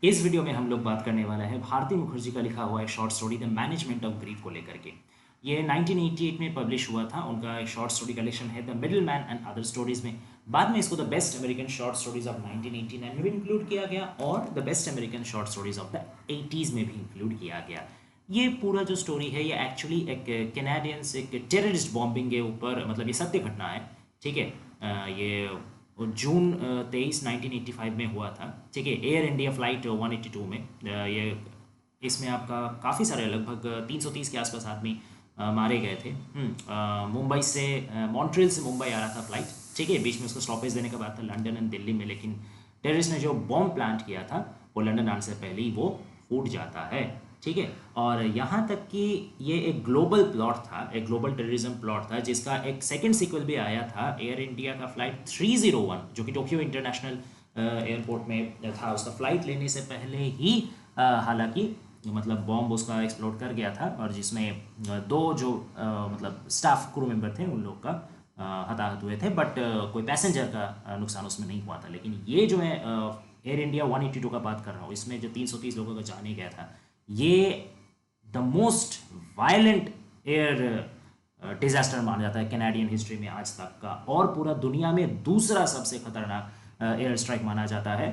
इस वीडियो में हम लोग बात करने वाला है भारती मुखर्जी का लिखा हुआ एक short story the management of grief को लेकर के। ये 1988 में पब्लिश हुआ था। उनका एक शॉर्ट स्टोरी कलेक्शन है the middle man and other stories में। बाद में इसको the best American short stories of 1989 में भी इंक्लूड किया गया और the best American short stories of the 80s में भी इंक्लूड किया गया। ये पूरा जो स्टोरी है ये एक्चुअली एक कैनेडियंस एक टेररिस्ट बॉम्बिंग के ऊपर, मतलब ये सत्य घटना है। ठीक है। ये जून 23 1985 में हुआ था। ठीक है। एयर इंडिया फ्लाइट 182 में ये इसमें आपका काफ़ी सारे लगभग 330 के आसपास आदमी मारे गए थे। मुंबई से मॉन्ट्रियल से मुंबई आ रहा था फ्लाइट। ठीक है। बीच में उसको स्टॉपेज देने का बात था लंदन एंड दिल्ली में, लेकिन टेररिस्ट ने जो बॉम्ब प्लांट किया था वो लंदन आने से पहले ही वो फूट जाता है। ठीक है। और यहाँ तक कि ये एक ग्लोबल प्लॉट था, एक ग्लोबल टेररिज्म प्लॉट था जिसका एक सेकंड सीक्वल भी आया था। एयर इंडिया का फ्लाइट 301 जो कि टोक्यो इंटरनेशनल एयरपोर्ट में था, उसका फ्लाइट लेने से पहले ही हालांकि मतलब बॉम्ब उसका एक्सप्लोड कर गया था और जिसमें दो जो मतलब स्टाफ क्रू मेंबर थे उन लोग का हताहत हुए थे, बट कोई पैसेंजर का नुकसान उसमें नहीं हुआ था। लेकिन ये जो है एयर इंडिया 182 का बात कर रहा हूँ, इसमें जो 330 लोगों का जाने गया था, ये the most violent air disaster माना जाता है कैनेडियन हिस्ट्री में आज तक का, और पूरा दुनिया में दूसरा सबसे खतरनाक एयर स्ट्राइक माना जाता है।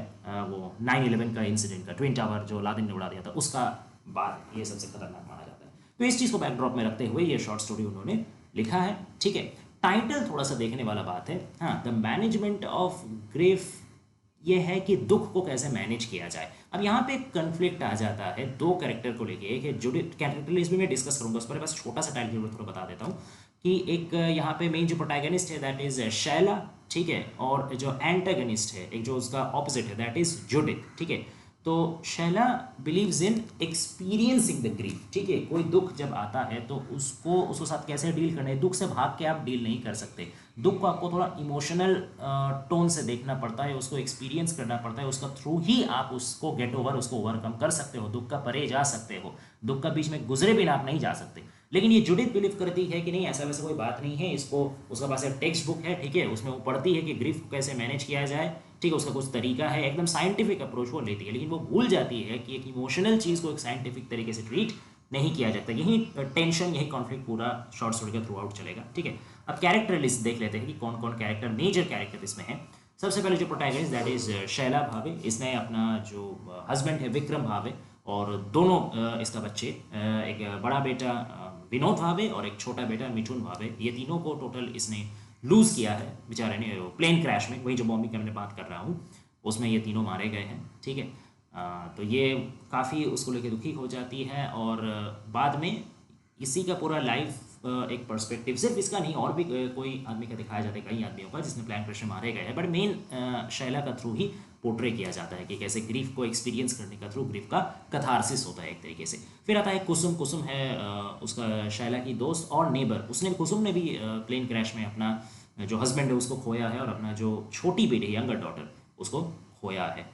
वो 9/11 का इंसिडेंट का ट्विन टावर जो लादेन ने उड़ा दिया था उसका बाद ये सबसे खतरनाक माना जाता है। तो इस चीज़ को बैकड्रॉप में रखते हुए ये शॉर्ट स्टोरी उन्होंने लिखा है। ठीक है। टाइटल थोड़ा सा देखने वाला बात है। हाँ, द मैनेजमेंट ऑफ ग्रेफ ये है कि दुख को कैसे मैनेज किया जाए। अब यहाँ पे कन्फ्लिक्ट आ जाता है दो कैरेक्टर को लेके। एक है जुडिथ, कैरेक्टर भी मैं डिस्कस करूंगा उस पर, बस छोटा सा टाइटल थोड़ा बता देता हूँ कि एक यहाँ पे मेन जो प्रोटैगनिस्ट है दैट इज शैला। ठीक है। और जो एंटागनिस्ट है, एक जो उसका ऑपोजिट है, दैट इज जुडिथ। ठीक है। तो Shaila believes in experiencing the grief. ठीक है। कोई दुख जब आता है तो उसको साथ कैसे डील करना है। दुख से भाग के आप डील नहीं कर सकते। दुख को आपको थोड़ा इमोशनल टोन से देखना पड़ता है, उसको एक्सपीरियंस करना पड़ता है, उसका थ्रू ही आप उसको गेट ओवर, उसको ओवरकम कर सकते हो, दुख का परे जा सकते हो। दुख का बीच में गुजरे बिना आप नहीं जा सकते। लेकिन ये जुडिथ बिलीव करती है कि नहीं, ऐसा वैसा कोई बात नहीं है। इसको उसका पास एक टेक्स्ट बुक है। ठीक है। उसमें वो पढ़ती है कि ग्रीफ को कैसे मैनेज किया जाए। ठीक है। उसका कुछ तरीका है, एकदम साइंटिफिक अप्रोच वो लेती है, लेकिन वो भूल जाती है कि एक इमोशनल चीज़ को एक साइंटिफिक तरीके से ट्रीट नहीं किया जाता। यही टेंशन, यही कॉन्फ्लिक्ट पूरा शॉर्ट स्टोरी का थ्रू आउट चलेगा। ठीक है। अब कैरेक्टर लिस्ट देख लेते हैं कि कौन कौन कैरेक्टर, मेजर कैरेक्टर इसमें है। सबसे पहले जो प्रोटैगनिस्ट दैट इज शैला भावे। इसने अपना जो हस्बैंड है विक्रम भावे और दोनों इसका बच्चे, एक बड़ा बेटा विनोद भावे और एक छोटा बेटा मिथुन भावे, ये तीनों को टोटल इसने लूज किया है बेचारे ने प्लेन क्रैश में। वही जो बॉम्बिंग की मैं बात कर रहा हूँ उसमें ये तीनों मारे गए हैं। ठीक है। तो ये काफ़ी उसको लेकर दुखी हो जाती है और बाद में इसी का पूरा लाइफ एक पर्सपेक्टिव, सिर्फ इसका नहीं और भी कोई आदमी का दिखाया जाता है, कई आदमियों का जिसने प्लान क्रैश में मारे गए हैं, बट मेन शैला का थ्रू ही पोर्ट्रे किया जाता है कि कैसे ग्रीफ को एक्सपीरियंस करने का थ्रू ग्रीफ का कथारसिस होता है एक तरीके से। फिर आता है कुसुम। कुसुम है उसका शैला की दोस्त और नेबर। कुसुम ने भी प्लेन क्रैश में अपना जो हस्बैंड है उसको खोया है और अपना जो छोटी बेटी यंगर डॉटर उसको खोया है।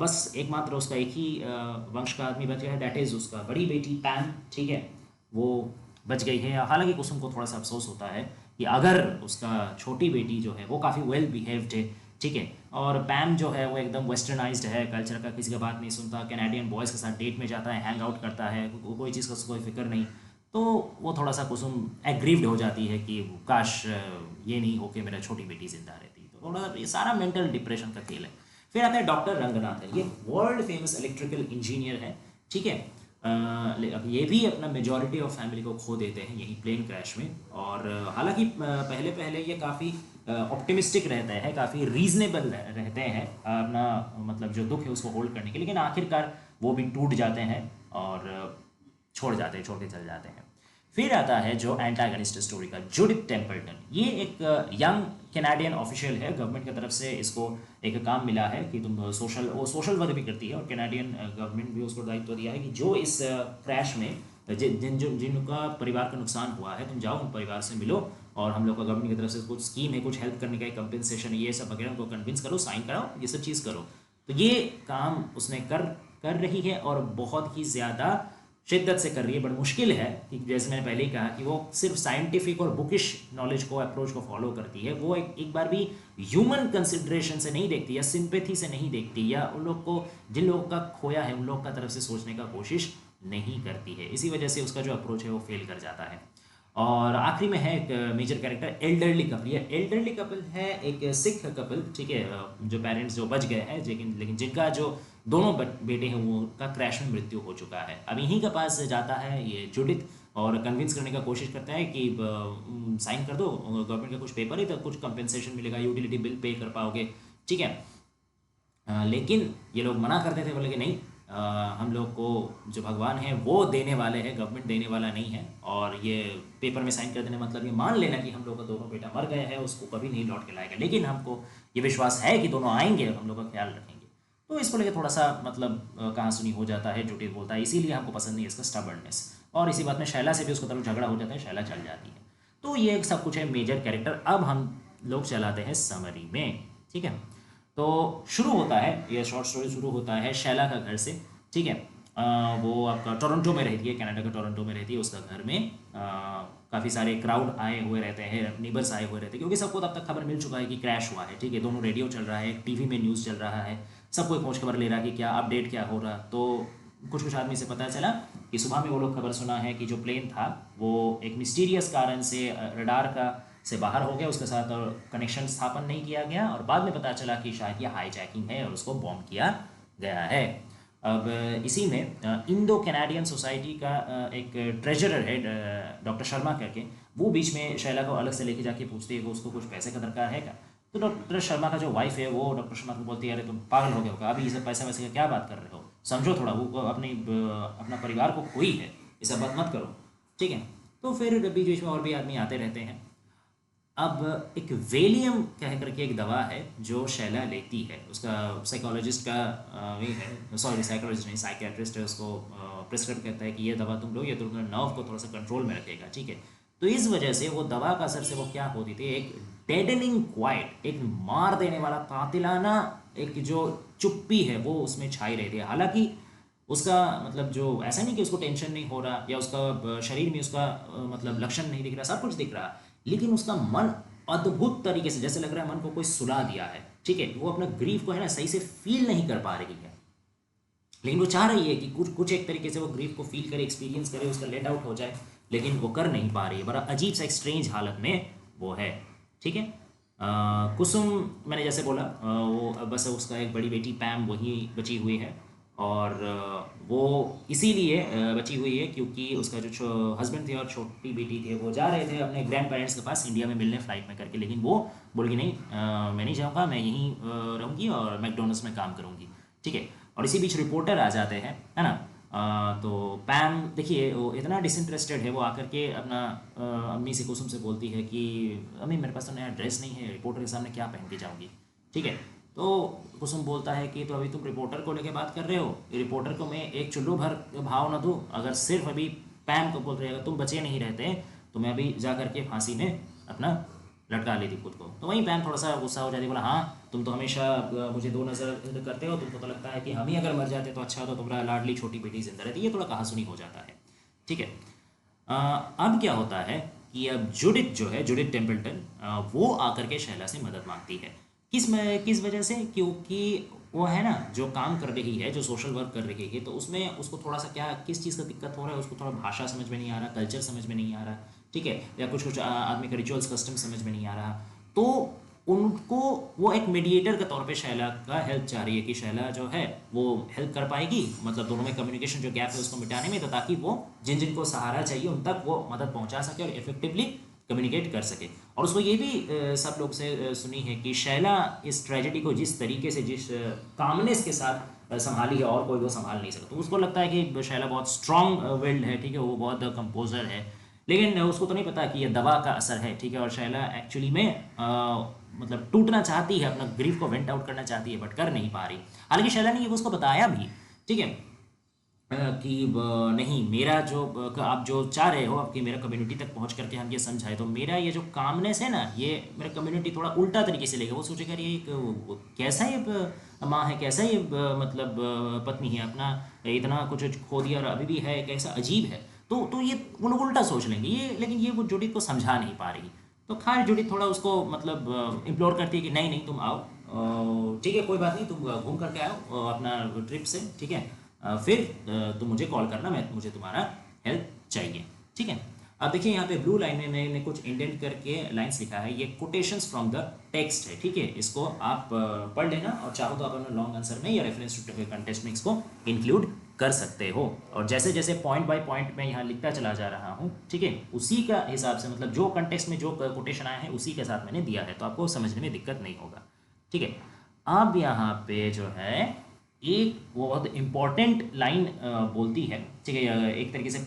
बस एकमात्र उसका एक ही वंश का आदमी बचा है, दैट इज़ उसका बड़ी बेटी पैम। ठीक है। वो बच गई है। हालांकि कुसुम को थोड़ा सा अफसोस होता है कि अगर उसका छोटी बेटी जो है वो काफ़ी वेल बिहेव्ड है। ठीक है। और पैम जो है वो एकदम वेस्टर्नाइज्ड है, कल्चर का किसी का बात नहीं सुनता, कैनेडियन बॉयज़ के साथ डेट में जाता है, हैंग आउट करता है, कोई चीज़ का उसको कोई फिक्र नहीं। तो वो थोड़ा सा कुसुम एग्रीव्ड हो जाती है कि काश ये नहीं हो कि मेरा छोटी बेटी जिंदा रहती। तो थोड़ा ये सारा मेंटल डिप्रेशन का खेल है। फिर आता है डॉक्टर रंगनाथन। ये वर्ल्ड फेमस इलेक्ट्रिकल इंजीनियर है। ठीक है। अब ये भी अपना मेजॉरिटी ऑफ फैमिली को खो देते हैं यही प्लेन क्रैश में। और हालांकि पहले पहले ये काफ़ी ऑप्टिमिस्टिक रहते हैं, काफ़ी रीजनेबल रहते हैं अपना मतलब जो दुख है उसको होल्ड करने के, लेकिन आखिरकार वो भी टूट जाते हैं और छोड़ के चल जाते हैं। फिर आता है जो एंटागनिस्ट स्टोरी का जुडिथ टेम्पल्टन। ये एक यंग कैनेडियन ऑफिशियल है, गवर्नमेंट की तरफ से इसको एक काम मिला है कि तुम सोशल वर्क भी करती है और कैनेडियन गवर्नमेंट भी उसको दायित्व दिया है कि जो इस क्रैश में जिनका परिवार का नुकसान हुआ है तुम जाओ उन परिवार से मिलो और हम लोग का गवर्नमेंट की तरफ से कुछ स्कीम है, कुछ हेल्प करने का, कंपेंसेशन ये सब वगैरह उनको कन्विंस करो, साइन कराओ, ये सब चीज़ करो। तो ये काम उसने कर कर रही है और बहुत ही ज़्यादा शिद्दत से कर रही है, बट मुश्किल है कि जैसे मैंने पहले ही कहा कि वो सिर्फ साइंटिफिक और बुकिश नॉलेज को अप्रोच को फॉलो करती है, वो एक बार भी ह्यूमन कंसिडरेशन से नहीं देखती या सिंपैथी से नहीं देखती, या उन लोग को जिन लोगों का खोया है उन लोग का तरफ से सोचने का कोशिश नहीं करती है। इसी वजह से उसका जो अप्रोच है वो फेल कर जाता है। और आखिरी में है एक मेजर कैरेक्टर एल्डरली कपल। ये एल्डरली कपल है एक सिख कपल, ठीक है, जो पेरेंट्स जो बच गए हैं, लेकिन जिनका जो दोनों बेटे हैं वो का क्रैश में मृत्यु हो चुका है। अब यहीं के पास जाता है ये जुडिथ और कन्विंस करने का कोशिश करता है कि साइन कर दो, गवर्नमेंट का कुछ पेपर है तो कुछ कंपेंसेशन मिलेगा, यूटिलिटी बिल पे कर पाओगे, ठीक है। लेकिन ये लोग मना करते थे, बोले कि नहीं, हम लोग को जो भगवान है वो देने वाले हैं, गवर्नमेंट देने वाला नहीं है। और ये पेपर में साइन कर देने मतलब ये मान लेना कि हम लोग का दोनों बेटा मर गए हैं, उसको कभी नहीं लौट के लाएगा, लेकिन हमको ये विश्वास है कि दोनों आएंगे और हम लोग का ख्याल रखेंगे। तो इसको लेकर थोड़ा सा मतलब कहाँ सुनी हो जाता है, जुटिल बोलता है इसीलिए हमको पसंद नहीं है इसका स्टबर्डनेस। और इसी बात में शैला से भी उसका तरफ झगड़ा हो जाता है, शैला चल जाती है। तो ये सब कुछ है मेजर कैरेक्टर। अब हम लोग चलाते हैं समरी में, ठीक है। तो शुरू होता है ये शॉर्ट स्टोरी शुरू होता है शैला का घर से, ठीक है। वो आपका टोरंटो में रहती है, कनाडा के टोरंटो में रहती है। उसका घर में काफ़ी सारे क्राउड आए हुए रहते हैं, नेबर्स आए हुए रहते हैं, क्योंकि सबको तब तक खबर मिल चुका है कि क्रैश हुआ है, ठीक है। दोनों रेडियो चल रहा है, टीवी में न्यूज़ चल रहा है, सबको एक खोज खबर ले रहा है कि क्या अपडेट क्या हो रहा। तो कुछ आदमी से पता चला कि सुबह में वो लोग खबर सुना है कि जो प्लेन था वो एक मिस्टीरियस कारण से रडार का से बाहर हो गया, उसके साथ और कनेक्शन स्थापन नहीं किया गया, और बाद में पता चला कि शायद ये हाईजैकिंग है और उसको बॉम्ब किया गया है। अब इसी में इंडो कैनेडियन सोसाइटी का एक ट्रेजरर है डॉक्टर शर्मा करके, वो बीच में शैला को अलग से लेके जाके पूछती है कि उसको कुछ पैसे का दरकार है क्या। तो डॉक्टर शर्मा का जो वाइफ है वो डॉक्टर शर्मा को बोलती है अरे तुम पागल हो गए हो, अभी ये सब पैसे वैसे का क्या बात कर रहे हो, समझो थोड़ा, वो अपना परिवार को खोई है, ये सब बात मत करो, ठीक है। तो फिर बीच बीच में और भी आदमी आते रहते हैं। अब एक वेलियम कह करके एक दवा है जो शैला लेती है, उसका साइकोलॉजिस्ट का वही है, सॉरी साइकोलॉजिस्ट नहीं, साइकियाट्रिस्ट है, उसको प्रिस्क्राइब करता है कि ये दवा तुम लो, ये तुम्हारे नर्व को थोड़ा सा कंट्रोल में रखेगा, ठीक है। तो इस वजह से वो दवा का असर से वो क्या होती थी, एक डेडनिंग क्वाइट, एक मार देने वाला कातिलाना एक जो चुप्पी है वो उसमें छाई रहती है। हालांकि उसका मतलब जो ऐसा नहीं कि उसको टेंशन नहीं हो रहा या उसका शरीर में उसका मतलब लक्षण नहीं दिख रहा, सब कुछ दिख रहा, लेकिन उसका मन अद्भुत तरीके से जैसे लग रहा है मन को कोई सुला दिया है, ठीक है। वो अपना ग्रीफ को है ना सही से फील नहीं कर पा रही है, लेकिन वो चाह रही है कि कुछ एक तरीके से वो ग्रीफ को फील करे, एक्सपीरियंस करे, उसका लेट आउट हो जाए, लेकिन वो कर नहीं पा रही है। बड़ा अजीब सा एक स्ट्रेंज हालत में वो है, ठीक है। कुसुम मैंने जैसे बोला वो बस उसका एक बड़ी बेटी पैम वही बची हुई है, और वो इसीलिए बची हुई है क्योंकि उसका जो हस्बैंड थे और छोटी बेटी थे वो जा रहे थे अपने ग्रैंड पेरेंट्स के पास इंडिया में मिलने फ्लाइट में करके, लेकिन वो बोल गई नहीं, मैं नहीं जाऊँगा, मैं यहीं रहूँगी और मैकडोनल्ड्स में काम करूँगी, ठीक है। और इसी बीच रिपोर्टर आ जाते हैं, है ना। तो पैम देखिए वो इतना डिसइंटरेस्टेड है, वो आकर के अपना अम्मी से कुसुम से बोलती है कि अम्मी मेरे पास तो नया ड्रेस नहीं है, रिपोर्टर के सामने क्या पहन के जाऊँगी, ठीक है। तो कुसुम बोलता है कि तो अभी तुम रिपोर्टर को लेके बात कर रहे हो, रिपोर्टर को मैं एक चुल्लू भर भाव ना दूँ, अगर सिर्फ अभी पैम को बोल रहे अगर तुम बचे नहीं रहते तो मैं अभी जा करके फांसी में अपना लटका लेती खुद को। तो वहीं पैम थोड़ा सा गुस्सा हो जाती, बोला हाँ तुम तो हमेशा मुझे दो नज़र करते हो, तुमको तो लगता है कि हम ही अगर मर जाते तो अच्छा, तो तुम्हारा लाडली छोटी बेटी जिंदा रहती, ये थोड़ा कहासुनी हो जाता है, ठीक है। अब क्या होता है कि अब जुडिथ जो है, जुडिथ टेम्पल्टन, वो आकर के शैला से मदद मांगती है। किस वजह से, क्योंकि वो है ना जो काम कर रही है, जो सोशल वर्क कर रही है, तो उसमें उसको थोड़ा सा क्या किस चीज़ का दिक्कत हो रहा है, उसको थोड़ा भाषा समझ में नहीं आ रहा, कल्चर समझ में नहीं आ रहा, ठीक है, या कुछ आदमी का रिचुअल्स कस्टम समझ में नहीं आ रहा। तो उनको वो एक मीडिएटर के तौर पे शैला का हेल्प चाह रही है कि शैला जो है वो हेल्प कर पाएगी, मतलब दोनों में कम्युनिकेशन जो गैप है उसको मिटाने में, तो ताकि वो जिन जिनको सहारा चाहिए उन तक वो मदद पहुंचा सके और इफेक्टिवली कम्युनिकेट कर सके। और उसको ये भी सब लोग से सुनी है कि शैला इस ट्रेजेडी को जिस तरीके से, जिस कामनेस के साथ संभाली है और कोई वो संभाल नहीं सकता। तो उसको लगता है कि शैला बहुत स्ट्रॉन्ग विल्ड है, ठीक है, वो बहुत कंपोजर है, लेकिन उसको तो नहीं पता कि ये दवा का असर है, ठीक है। और शैला एक्चुअली में मतलब टूटना चाहती है, अपना ग्रीफ को वेंट आउट करना चाहती है, बट कर नहीं पा रही। हालांकि शैला ने ये उसको बताया भी, ठीक है। कि नहीं मेरा जो आप जो चाह रहे हो आपकी मेरा कम्युनिटी तक पहुंच करके हम ये समझाए तो मेरा ये जो कामनेस है ना ये मेरा कम्युनिटी थोड़ा उल्टा तरीके से लेगा। वो सोचेगा ये एक कैसा ये माँ है, कैसा ये मतलब पत्नी है, अपना इतना कुछ खो दिया और अभी भी है, कैसा अजीब है। तो ये वो लोग उल्टा सोच लेंगे ये, लेकिन ये वो जुडित को समझा नहीं पा रही। तो खैर जुडित थोड़ा उसको मतलब इम्प्लोर करती है कि नहीं नहीं तुम आओ, ठीक है कोई बात नहीं, तुम घूम करके आओ अपना ट्रिप से, ठीक है, फिर तुम मुझे कॉल करना, मुझे तुम्हारा हेल्प चाहिए, ठीक है। अब देखिए यहाँ पे ब्लू लाइन में मैंने कुछ इंडेंट करके लाइंस लिखा है, ये कोटेशंस फ्रॉम द टेक्स्ट है, ठीक है। इसको आप पढ़ लेना और चाहो तो आप अपने लॉन्ग आंसर में या रेफरेंस टू कंटेस्ट में इसको इंक्लूड कर सकते हो। और जैसे जैसे पॉइंट बाय पॉइंट मैं यहाँ लिखता चला जा रहा हूँ, ठीक है, उसी का हिसाब से मतलब जो कंटेक्स्ट में जो कोटेशन आया है उसी के साथ मैंने दिया है, तो आपको समझने में दिक्कत नहीं होगा, ठीक है। अब यहाँ पे जो है एक वो बहुत इम्पॉर्टेंट लाइन बोलती है, ठीक है, एक तरीके से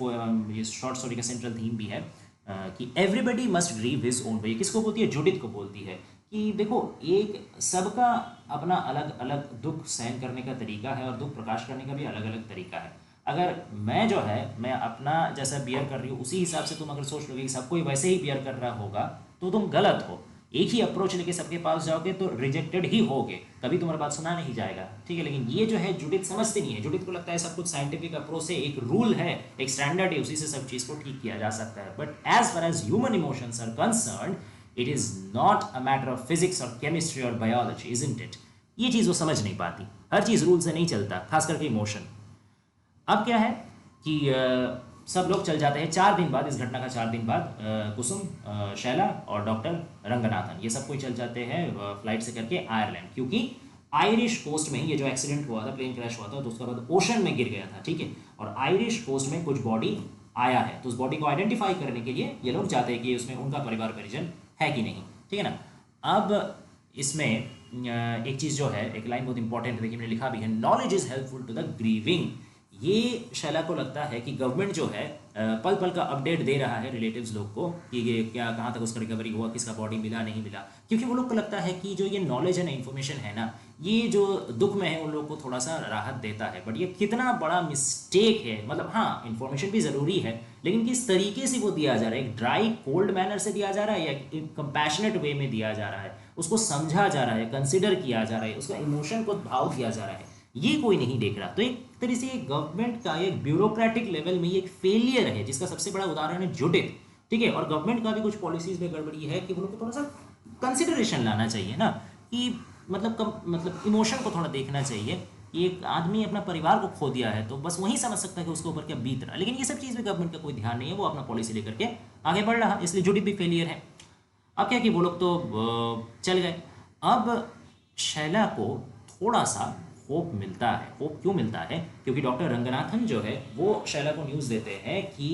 ये शॉर्ट स्टोरी का सेंट्रल थीम भी है कि everybody must grieve his own way. किसको बोलती है? जुडिथ को बोलती है कि देखो एक सबका अपना अलग अलग दुख सहन करने का तरीका है और दुख प्रकाश करने का भी अलग अलग तरीका है। अगर मैं जो है मैं अपना जैसा बियर कर रही हूँ उसी हिसाब से तुम अगर सोच लोगे कि सब कोई वैसे ही बियर कर रहा होगा तो तुम गलत हो। एक ही अप्रोच लेके सबके पास जाओगे तो रिजेक्टेड ही होगे, कभी तुम्हारी बात सुना नहीं जाएगा, ठीक है। लेकिन ये जो है जुडित समझती नहीं है, जुडित को लगता है सब कुछ साइंटिफिक अप्रोच से एक रूल है, एक स्टैंडर्ड है, उसी से सब चीज़ को ठीक किया जा सकता है। But as far as human emotions are concern it is not a matter of physics और केमिस्ट्री और बायोलॉजी, इजंट इट। ये चीज़ वो समझ नहीं पाती, हर चीज़ रूल से नहीं चलता, खास करके इमोशन। अब क्या है कि सब लोग चल जाते हैं 4 दिन बाद, इस घटना का 4 दिन बाद कुसुम, शैला और डॉक्टर रंगनाथन ये सब कोई चल जाते हैं फ्लाइट से करके आयरलैंड, क्योंकि आयरिश कोस्ट में ये जो एक्सीडेंट हुआ था, प्लेन क्रैश हुआ था, तो उसके बाद ओशन में गिर गया था, ठीक है। और आयरिश कोस्ट में कुछ बॉडी आया है, तो उस बॉडी को आइडेंटिफाई करने के लिए ये लोग चाहते हैं कि उसमें उनका परिवार परिजन है कि नहीं, ठीक है ना। अब इसमें एक चीज़ जो है, एक लाइन बहुत इंपॉर्टेंट है, देखिए मैंने लिखा भी है, knowledge is helpful to the grieving. ये शैला को लगता है कि गवर्नमेंट जो है पल पल का अपडेट दे रहा है रिलेटिव्स लोग को कि ये क्या कहाँ तक उसका रिकवरी हुआ, किसका बॉडी मिला नहीं मिला, क्योंकि वो लोग को लगता है कि जो ये नॉलेज है ना, इन्फॉर्मेशन है ना, ये जो दुख में है उन लोग को थोड़ा सा राहत देता है। बट ये कितना बड़ा मिस्टेक है, मतलब हाँ इन्फॉर्मेशन भी ज़रूरी है, लेकिन किस तरीके से वो दिया जा रहा है, एक ड्राई कोल्ड मैनर से दिया जा रहा है या एक कंपैशनेट वे में दिया जा रहा है, उसको समझा जा रहा है, कंसिडर किया जा रहा है, उसका इमोशन को भाव दिया जा रहा है, ये कोई नहीं देख रहा। तो एक तरह से गवर्नमेंट का एक ब्यूरोक्रेटिक लेवल में एक फेलियर है, जिसका सबसे बड़ा उदाहरण है जुडिथ, ठीक है। और गवर्नमेंट का भी कुछ पॉलिसीज में गड़बड़ी है कि वो लोग को थोड़ा सा कंसिडरेशन लाना चाहिए ना, कि मतलब इमोशन को थोड़ा देखना चाहिए। एक आदमी अपना परिवार को खो दिया है तो बस वही समझ सकता है कि उसके ऊपर क्या बीत रहा है, लेकिन ये सब चीज़ में गवर्नमेंट का कोई ध्यान नहीं है, वो अपना पॉलिसी लेकर के आगे बढ़ रहा, इसलिए जुडिथ भी फेलियर है। अब क्या कि वो लोग तो चल गए। अब शैला को थोड़ा सा होप मिलता है। होप क्यों मिलता है? क्योंकि डॉक्टर रंगनाथन जो है वो शैला को न्यूज़ देते हैं कि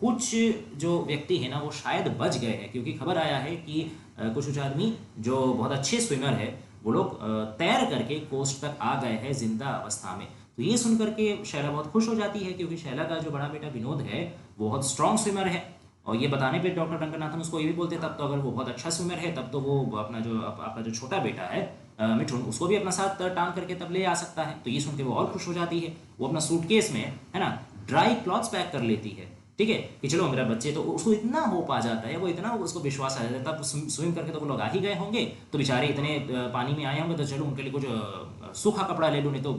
कुछ जो व्यक्ति है ना वो शायद बच गए हैं, क्योंकि खबर आया है कि कुछ आदमी जो बहुत अच्छे स्विमर है वो लोग तैर करके कोस्ट तक आ गए हैं जिंदा अवस्था में। तो ये सुन करके शैला बहुत खुश हो जाती है, क्योंकि शैला का जो बड़ा बेटा विनोद है वो बहुत स्ट्रॉन्ग स्विमर है। और ये बताने पे डॉक्टर रंगनाथन उसको ये भी बोलते तब तो अगर वो बहुत अच्छा स्विमर है तब तो वो अपना जो आपका जो छोटा बेटा है मिठुन, उसको भी अपना साथ टांग करके तब ले आ सकता है। तो ये सुन के वो और खुश हो जाती है, वो अपना सूटकेस में है ना ड्राई क्लॉथ्स पैक कर लेती है, ठीक है, कि चलो मेरा बच्चे, तो उसको इतना होप आ जाता है, वो इतना उसको विश्वास आ जाता है, तब स्विम करके तो वो लोग आ ही गए होंगे, तो बेचारे इतने पानी में आए होंगे तो चलो उनके लिए कुछ सूखा कपड़ा ले लूँ, नहीं तो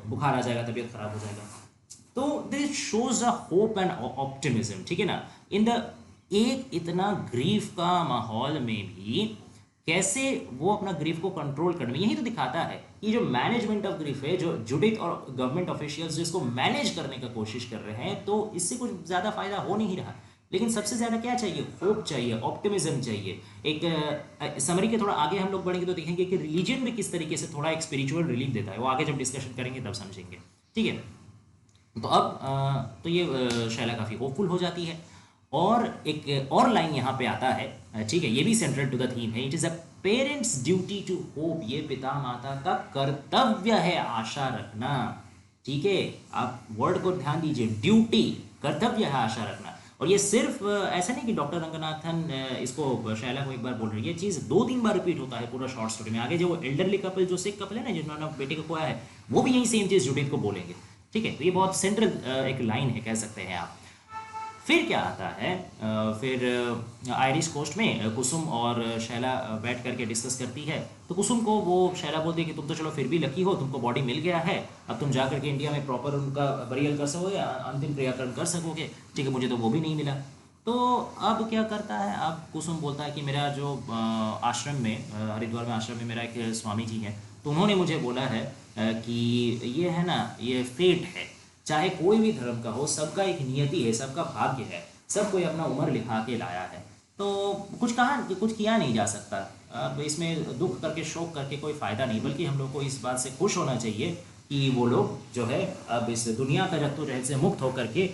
बुखार आ जाएगा, तबीयत खराब हो जाएगा। तो this shows a hope and optimism, ठीक है ना। इन द एक इतना ग्रीफ का माहौल में भी कैसे वो अपना ग्रीफ को कंट्रोल करने में, यही तो दिखाता है कि जो मैनेजमेंट ऑफ ग्रीफ है, जो जुडिथ और गवर्नमेंट ऑफिशियल्स जिसको मैनेज करने का कोशिश कर रहे हैं, तो इससे कुछ ज़्यादा फायदा हो नहीं रहा। लेकिन सबसे ज़्यादा क्या चाहिए? होप चाहिए, ऑप्टिमिज्म चाहिए। एक समरी के थोड़ा आगे हम लोग बढ़ेंगे तो देखेंगे कि रिलीजन भी किस तरीके से थोड़ा एक स्पिरिचुअल रिलीफ देता है, वो आगे जब डिस्कशन करेंगे तब समझेंगे, ठीक है। तो अब तो ये शैला काफ़ी होपफुल हो जाती है। और एक और लाइन यहाँ पे आता है, ठीक है, ये भी सेंट्रल टू द थीम है, it is a parents duty to hope, ये पिता माता का कर्तव्य है आशा रखना, ठीक है। आप वर्ड को ध्यान दीजिए, ड्यूटी, कर्तव्य है आशा रखना। और ये सिर्फ ऐसा नहीं कि डॉक्टर रंगनाथन इसको शैला को एक बार बोल रही है, ये चीज़ 2-3 बार रिपीट होता है पूरा शॉर्ट स्टोरी में। आगे जो एल्डरली कपल, जो सिख कपल है ना जिन्होंने बेटे को खोया है, वो भी यही सेम चीज़ जुडिथ को बोलेंगे, ठीक है, तो ये बहुत सेंट्रल एक लाइन है कह सकते हैं आप। फिर क्या आता है, फिर आयरिश कोस्ट में कुसुम और शैला बैठ करके डिस्कस करती है। तो कुसुम को वो शैला बोलती है कि तुम तो चलो फिर भी लकी हो, तुमको बॉडी मिल गया है, अब तुम जा करके इंडिया में प्रॉपर उनका बरियल कर सकोगे, अंतिम क्रियाकर्म कर सकोगे। ठीक है, मुझे तो वो भी नहीं मिला। तो अब क्या करता है, अब कुसुम बोलता है कि मेरा जो आश्रम में हरिद्वार में आश्रम में मेरा एक स्वामी जी हैं, तो उन्होंने मुझे बोला है कि ये है ना, ये फेट है, चाहे कोई भी धर्म का हो, सबका एक नियति है, सबका भाग्य है, सब कोई अपना उम्र लिखा के लाया है, तो कुछ किया नहीं जा सकता। अब इसमें दुख करके शोक करके कोई फ़ायदा नहीं, बल्कि हम लोग को इस बात से खुश होना चाहिए कि वो लोग जो है अब इस दुनिया का जद्दोजहद से मुक्त होकर के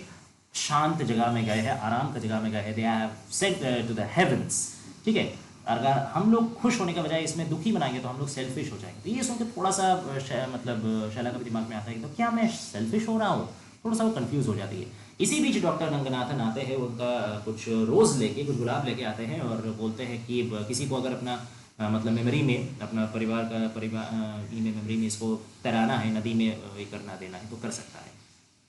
शांत जगह में गए हैं, आराम का जगह में गए हैं, they have sent to the heavens. ठीक है, अगर हम लोग खुश होने का बजाय इसमें दुखी बनाएंगे तो हम लोग सेल्फिश हो जाएंगे। तो ये सुन के थोड़ा सा मतलब शैला का भी दिमाग में आता है कि तो क्या मैं सेल्फिश हो रहा हूँ, थोड़ा सा वो कंफ्यूज हो जाती है। इसी बीच डॉक्टर रंगनाथन आते हैं, उनका कुछ रोज़ लेके, कुछ गुलाब लेके आते हैं और बोलते हैं कि किसी को अगर अपना मतलब मेमोरी में, अपना परिवार मेमोरी में इसको तैराना है, नदी में ये करना देना है तो कर सकता है।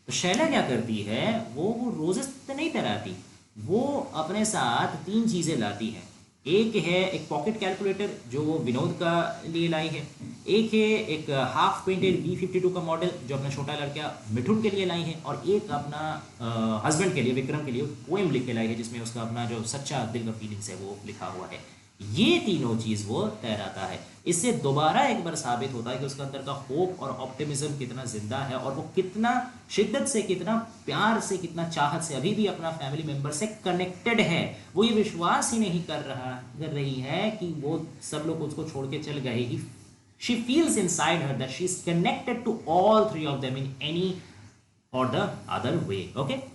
तो शैला क्या करती है, वो रोजेस तो नहीं तैराती, वो अपने साथ 3 चीज़ें लाती है। एक है एक पॉकेट कैलकुलेटर जो वो विनोद का लिए लाई है, एक है एक हाफ पेंटेड B52 का मॉडल जो अपना छोटा लड़का मिठुन के लिए लाई है, और एक अपना हस्बैंड के लिए, विक्रम के लिए पोएम लिख के लाई है, जिसमें उसका अपना जो सच्चा दिल का फीलिंग्स है वो लिखा हुआ है। ये तीनों चीज़ वो तहराता है। इससे दोबारा एक बार साबित होता है कि उसके अंदर का होप और ऑप्टिमिज्म कितना जिंदा है, और वो कितना शिद्दत से, कितना प्यार से, कितना चाहत से अभी भी अपना फैमिली मेंबर से कनेक्टेड है। वो ये विश्वास ही नहीं कर रही है कि वो सब लोग उसको छोड़ के चल गए ही। She feels inside her that she is connected to all 3 of them in any or the other way. Okay,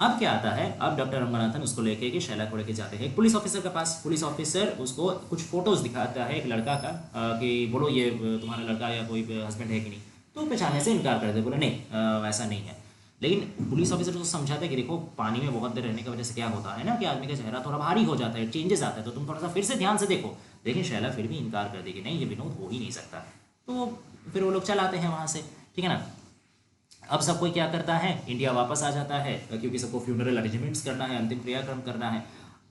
अब क्या आता है, अब डॉक्टर रंगनाथन उसको लेके कि शैला को लेके जाते हैं एक पुलिस ऑफिसर के पास। पुलिस ऑफिसर उसको कुछ फोटोज दिखाता है एक लड़का का, कि बोलो ये तुम्हारा लड़का या कोई हस्बैंड है कि नहीं। तो पहचानने से इनकार कर दे, बोले नहीं वैसा नहीं है। लेकिन पुलिस ऑफिसर उसको समझाता है कि देखो पानी में बहुत देर रहने की वजह से क्या होता है ना, कि आदमी का चेहरा थोड़ा भारी हो जाता है, चेंजेस आता है, तो तुम थोड़ा सा फिर से ध्यान से देखो। लेकिन शैला फिर भी इनकार कर देगी, नहीं ये विनोद हो ही नहीं सकता। तो फिर वो लोग चल आते हैं वहाँ से, ठीक है ना। अब सब कोई क्या करता है, इंडिया वापस आ जाता है, क्योंकि सबको फ्यूनरल अरेंजमेंट्स करना है, अंतिम क्रियाक्रम करना है।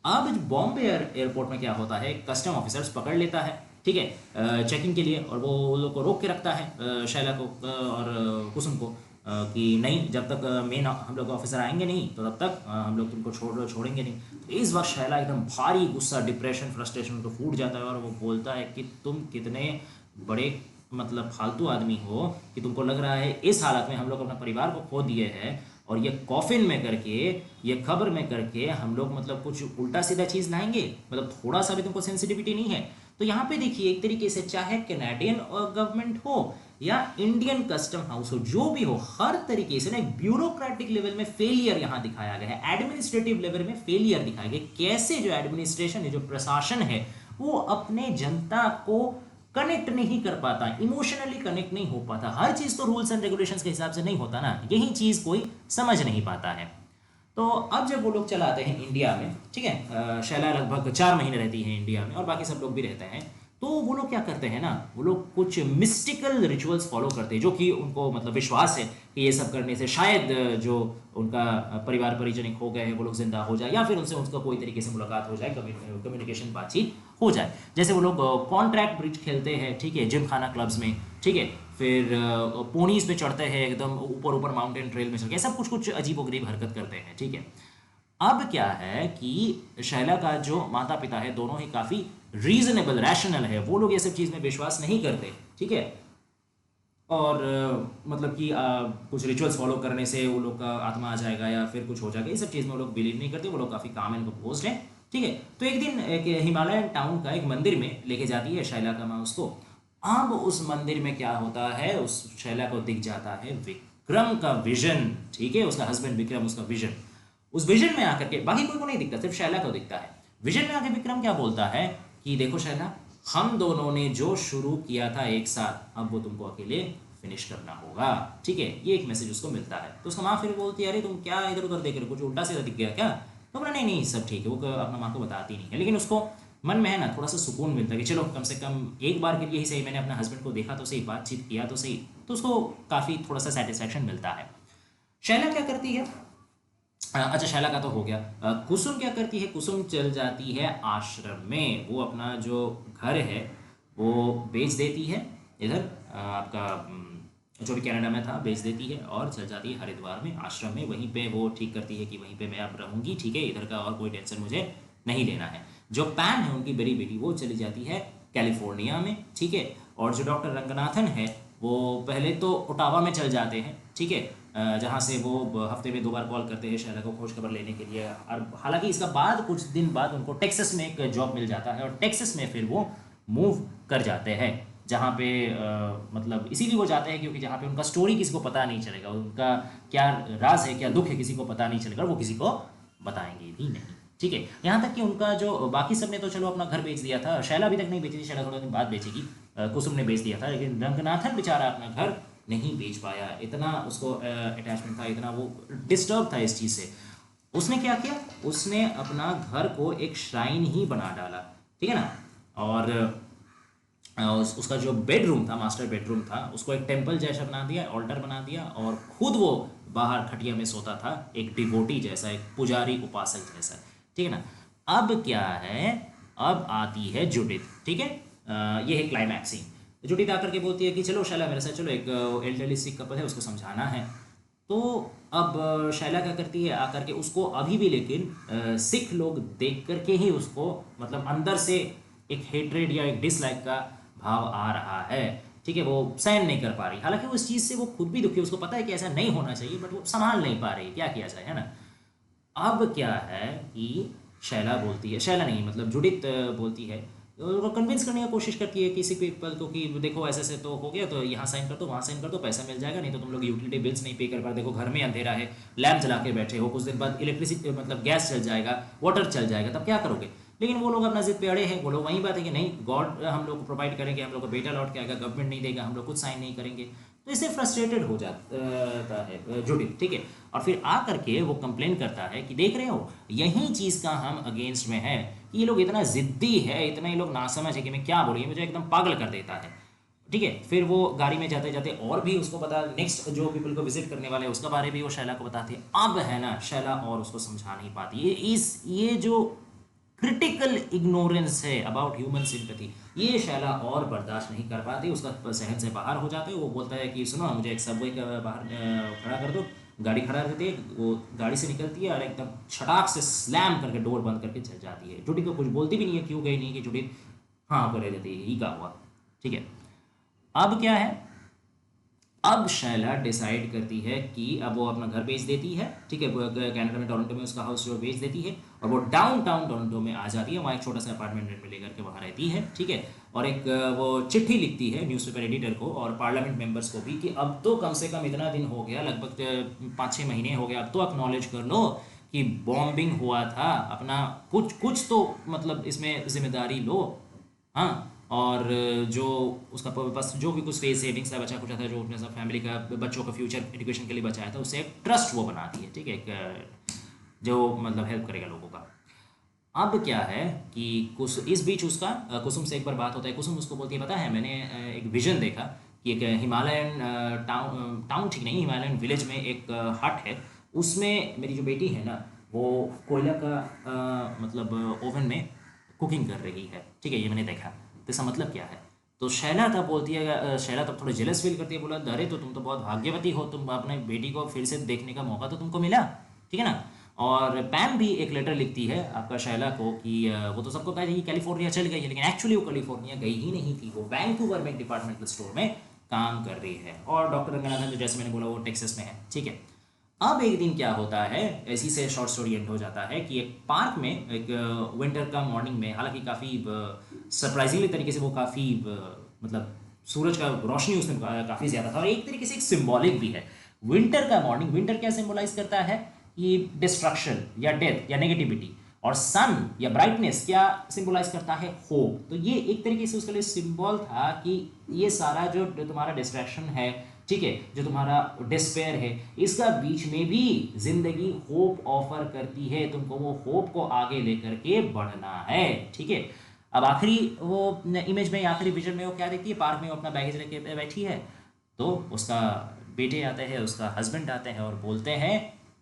अब बॉम्बे एयरपोर्ट में क्या होता है, कस्टम ऑफिसर्स पकड़ लेता है, ठीक है, चेकिंग के लिए, और वो लोग को रोक के रखता है शैला को और कुसुम को, कि नहीं जब तक मेन हम लोग ऑफिसर आएंगे नहीं तो तब तक हम लोग तुमको छोड़ेंगे नहीं। तो इस वक्त शैला एकदम भारी गुस्सा, डिप्रेशन, फ्रस्ट्रेशन तो फूट जाता है, और वो बोलता है कि तुम कितने बड़े मतलब फालतू आदमी हो कि तुमको लग रहा है इस हालत में हम लोग अपना परिवार को खो दिए हैं, और ये कॉफिन में करके, ये खबर में करके हम लोग मतलब कुछ उल्टा सीधा चीज़ लाएंगे, मतलब थोड़ा सा भी तुमको सेंसिटिविटी नहीं है। तो यहाँ पे देखिए एक तरीके से चाहे कैनेडियन गवर्नमेंट हो या इंडियन कस्टम हाउस हो, जो भी हो, हर तरीके से ना एक ब्यूरोक्रेटिक लेवल में फेलियर यहाँ दिखाया गया है, एडमिनिस्ट्रेटिव लेवल में फेलियर दिखाया गया। कैसे जो एडमिनिस्ट्रेशन है, जो प्रशासन है, वो अपने जनता को कनेक्ट नहीं कर पाता, इमोशनली कनेक्ट नहीं हो पाता। हर चीज़ तो रूल्स एंड रेगुलेशंस के हिसाब से नहीं होता ना, यही चीज़ कोई समझ नहीं पाता है। तो अब जब वो लोग चलाते हैं इंडिया में, ठीक है, शैला लगभग 4 महीने रहती है इंडिया में और बाकी सब लोग भी रहते हैं। तो वो लोग क्या करते हैं ना, वो लोग कुछ मिस्टिकल रिचुअल्स फॉलो करते हैं, जो कि उनको मतलब विश्वास है कि ये सब करने से शायद जो उनका परिवार परिजन खो गए हैं वो लोग जिंदा हो जाए, या फिर उनसे उसका कोई तरीके से मुलाकात हो जाए, कम्युनिकेशन बातचीत हो जाए। जैसे वो लोग कॉन्ट्रैक्ट ब्रिज खेलते हैं, ठीक है, जिम खाना क्लब्स में, ठीक है, फिर पोनीज पे चढ़ते हैं, एकदम ऊपर ऊपर माउंटेन ट्रेल में चढ़ के, सब कुछ कुछ अजीबोगरीब हरकत करते हैं, ठीक है। अब क्या है कि शैला का जो माता पिता है दोनों ही काफ़ी रीजनेबल, रैशनल है, वो लोग ये सब चीज़ में विश्वास नहीं करते, ठीक है। और मतलब कि कुछ रिचुअल्स फॉलो करने से वो लोग का आत्मा आ जाएगा या फिर कुछ हो जाएगा, ये सब चीज़ में वो लोग बिलीव नहीं करते, वो लोग काफ़ी काम एंड कंपोज्ड हैं, ठीक है। तो एक दिन एक हिमालयन टाउन का एक मंदिर में लेके जाती है शैला का माँ उसको। अब उस मंदिर में क्या होता है, उस शैला को दिख जाता है विक्रम का विजन, ठीक है, उसका हस्बैंड विक्रम, उसका विजन। उस विजन में आकर के बाकी कोई को नहीं दिखता, सिर्फ शैला को दिखता है। विजन में आके विक्रम क्या बोलता है कि देखो शैला, हम दोनों ने जो शुरू किया था एक साथ, अब वो तुमको अकेले फिनिश करना होगा, ठीक है। ये एक मैसेज उसको मिलता है। तो उसका माँ फिर बोलती है, अरे तुम क्या इधर उधर देख रहे हो, कुछ उल्टा सीधा दिख गया क्या? तो बोला नहीं नहीं सब ठीक है, वो अपना माँ को बताती नहीं है, लेकिन उसको मन में है ना थोड़ा सा सुकून मिलता है कि चलो कम से कम एक बार के लिए ही सही, मैंने अपना हस्बैंड को देखा तो सही, बातचीत किया तो सही, तो उसको काफ़ी थोड़ा सा सेटिस्फैक्शन मिलता है। शैला क्या करती है? अच्छा, शैला का तो हो गया। कुसुम क्या करती है? कुसुम चल जाती है आश्रम में। वो अपना जो घर है वो बेच देती है इधर, आपका जो भी कनाडा में था, बेच देती है और चल जाती है हरिद्वार में आश्रम में। वहीं पे वो ठीक करती है कि वहीं पे मैं अब रहूँगी, ठीक है, इधर का और कोई टेंशन मुझे नहीं लेना है। जो पैम है उनकी बड़ी बेटी, वो चली जाती है कैलिफोर्निया में, ठीक है। और जो डॉक्टर रंगनाथन है वो पहले तो ओटावा में चल जाते हैं, ठीक है, जहाँ से वो हफ्ते में 2 बार कॉल करते हैं शैला को खोज खबर लेने के लिए। और हालांकि इसका बाद कुछ दिन बाद उनको टेक्सास में एक जॉब मिल जाता है और टेक्सास में फिर वो मूव कर जाते हैं, जहाँ पे मतलब इसीलिए वो जाते हैं क्योंकि जहाँ पे उनका स्टोरी किसी को पता नहीं चलेगा, उनका क्या राज है, क्या दुख है, किसी को पता नहीं चलेगा, वो किसी को बताएंगे भी नहीं, ठीक है। यहाँ तक कि उनका जो बाकी सब ने तो चलो अपना घर बेच दिया था, शैला अभी तक नहीं बेची थी, शैला थोड़ा दिन बाद बेचेगी, कुसुम ने बेच दिया था, लेकिन रंगनाथन बेचारा अपना घर नहीं बेच पाया। इतना उसको अटैचमेंट था, इतना वो डिस्टर्ब था इस चीज़ से। उसने क्या किया? उसने अपना घर को एक श्राइन ही बना डाला, ठीक है ना। और उसका जो बेडरूम था, मास्टर बेडरूम था, उसको एक टेम्पल जैसा बना दिया, ऑल्टर बना दिया, और खुद वो बाहर खटिया में सोता था, एक डिवोटी जैसा, एक पुजारी उपासक जैसा, ठीक है ना। अब क्या है? अब आती है जुडिथ, ठीक है। ये है क्लाइमैक्सिंग। जुडिथ आकर के बोलती है कि चलो शैला मेरे साथ चलो, एक एल्डरली सिख कपल है, उसको समझाना है। तो अब शैला क्या करती है? आकर के उसको अभी भी लेकिन सिख लोग देख करके ही उसको मतलब अंदर से एक हेट्रेड या एक डिसलाइक का भाव आ रहा है, ठीक है। वो सहन नहीं कर पा रही, हालांकि वो इस चीज़ से वो खुद भी दुखी है, उसको पता है कि ऐसा नहीं होना चाहिए, बट वो संभाल नहीं पा रही, क्या किया जाए, है ना। अब क्या है कि शैला बोलती है, शैला नहीं मतलब जुडिथ बोलती है, उनको कन्विंस करने की कोशिश करती है किसी पीपल को कि देखो ऐसे ऐसे तो हो गया, तो यहाँ साइन कर दो, वहाँ साइन कर दो, पैसा मिल जाएगा, नहीं तो तुम लोग यूटिलिटी बिल्स नहीं पे कर पा, देखो घर में अंधेरा है, लैम्प जला के बैठे हो, कुछ दिन बाद इलेक्ट्रिसिटी मतलब गैस चल जाएगा, वाटर चल जाएगा, तब क्या करोगे? लेकिन वो लोग अपना जिद पे अड़े हैं, वो लोग वही बात है कि नहीं, गॉड हम लोग को प्रोवाइड करेंगे, हम लोग को बेटा लौट के आएगा, गवर्नमेंट नहीं देगा, हम लोग कुछ साइन नहीं करेंगे। तो इससे फ्रस्ट्रेटेड हो जाता है जुडिथ, ठीक है। और फिर आ करके वो कंप्लेन करता है कि देख रहे हो, यही चीज़ का हम अगेंस्ट में है कि ये लोग इतना ज़िद्दी है, इतना ये लोग नासमझ है कि मैं क्या बोलूँ, ये मुझे एकदम पागल कर देता है, ठीक है। फिर वो गाड़ी में जाते जाते और भी उसको बता, नेक्स्ट जो पीपल को विजिट करने वाले हैं उसका बारे भी वो शैला को बताती है। अब है ना, शैला और उसको समझा नहीं पाती, ये जो क्रिटिकल इग्नोरेंस है अबाउट ह्यूमन सिंपैथी, ये शैला और बर्दाश्त नहीं कर पाती, उसका सहन से बाहर हो जाते। वो बोलता है कि सुनो, मुझे एक सबवे का बाहर खड़ा कर दो, गाड़ी खड़ा करती है, वो गाड़ी से निकलती है और एकदम छटाक से स्लैम करके डोर बंद करके चल जाती है। जुडिथ को कुछ बोलती भी नहीं है, क्यों गई नहीं, कि जुडिथ हाँ कर देती है, ही का हुआ, ठीक है। अब क्या है? अब शैला डिसाइड करती है कि अब वो अपना घर बेच देती है, ठीक है, कनाडा में टोरंटो में उसका हाउस जो बेच देती है, और वो डाउनटाउन टोरंटो में आ जाती है, वहाँ एक छोटा सा अपार्टमेंट रेंट में लेकर के वहाँ रहती है, ठीक है। और एक वो चिट्ठी लिखती है न्यूज़पेपर एडिटर को और पार्लियामेंट मेंबर्स को भी कि अब तो कम से कम इतना दिन हो गया, लगभग 5-6 महीने हो गए, अब तो एक्नॉलेज कर लो कि बॉम्बिंग हुआ था, अपना कुछ तो मतलब इसमें जिम्मेदारी लो, हाँ। और जो उसका पास जो भी कुछ फेस सेविंग्स था, बचा कुछ था, जो उसने सब फैमिली का, बच्चों का फ्यूचर एजुकेशन के लिए बचाया था, उससे एक ट्रस्ट वो बनाती है, ठीक है, एक जो मतलब हेल्प करेगा लोगों का। अब क्या है कि इस बीच उसका कुसुम से एक बार बात होता है। कुसुम उसको बोलती है, पता है मैंने एक विजन देखा कि एक हिमालयन टाउन ठीक नहीं, हिमालयन विलेज में एक हट है, उसमें मेरी जो बेटी है ना, वो कोयला का मतलब ओवन में कुकिंग कर रही है, ठीक है, ये मैंने देखा। तो इसका मतलब क्या है? तो शैला तब बोलती है, शैला तब थोड़ा जेलस फील करती है, बोला अरे तो तुम तो बहुत भाग्यवती हो, तुम अपने बेटी को फिर से देखने का मौका तो तुमको मिला, ठीक है ना। और पैम भी एक लेटर लिखती है आपका शैला को कि वो तो सबको कहा कि कैलिफोर्निया चल गई है, लेकिन एक्चुअली वो कैलिफोर्निया गई ही नहीं थी, वो वैंकूवर में एक डिपार्टमेंटल स्टोर में काम कर रही है। और डॉक्टर रंगनाथन जो जैसे मैंने बोला वो टेक्सास में है, ठीक है। अब एक दिन क्या होता है, ऐसी से शॉर्ट स्टोरी एंड हो जाता है कि एक पार्क में एक विंटर का मॉर्निंग में, हालांकि काफ़ी सरप्राइजिंगली तरीके से वो काफ़ी मतलब सूरज का रोशनी उसमें काफ़ी ज़्यादा था, और एक तरीके से एक सिंबॉलिक भी है। विंटर का मॉर्निंग, विंटर क्या सिंबलाइज करता है कि डिस्ट्रक्शन या डेथ या नेगेटिविटी, और सन या ब्राइटनेस क्या सिंबलाइज करता है? होप। तो ये एक तरीके से उसके लिए सिंबल था कि ये सारा जो तुम्हारा डिस्ट्रैक्शन है, ठीक है, जो तुम्हारा डिस्पेयर है, इसका बीच में भी जिंदगी होप ऑफर करती है, तुमको वो होप को आगे लेकर के बढ़ना है, ठीक है। अब आखिरी वो इमेज में, आखिरी विजन में वो क्या देखती है? पार्क में वो अपना बैगेज लेके बैठी है, तो उसका बेटे आते हैं, उसका हस्बैंड आते हैं और बोलते हैं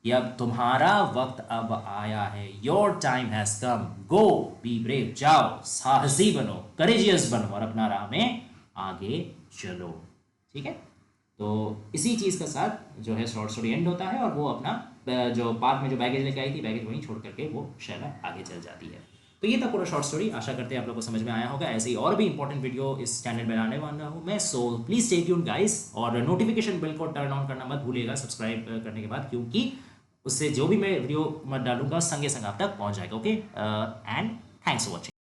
कि अब तुम्हारा वक्त अब आया है, your time has come, go be brave, जाओ साहसी बनो, करेजियस बनो और अपना राह में आगे चलो। ठीक है, तो इसी चीज़ का साथ जो है शॉर्ट स्टोरी एंड होता है और वो अपना जो पार्क में जो बैगेज लेके आई थी, बैगेज वहीं छोड़ करके वो शैला आगे चल जाती है। तो ये था पूरा शॉर्ट स्टोरी। आशा करते हैं आप लोगों को समझ में आया होगा। ऐसे ही और भी इंपॉर्टेंट वीडियो इस चैनल में लाने वाला हूँ मैं, so please stay tuned guys, और नोटिफिकेशन बेल को टर्न ऑन करना मत भूलिएगा सब्सक्राइब करने के बाद, क्योंकि उससे जो भी मैं वीडियो मैं डालूंगा संगे संग आप तक पहुँच जाएगा। Okay, and thanks for watching.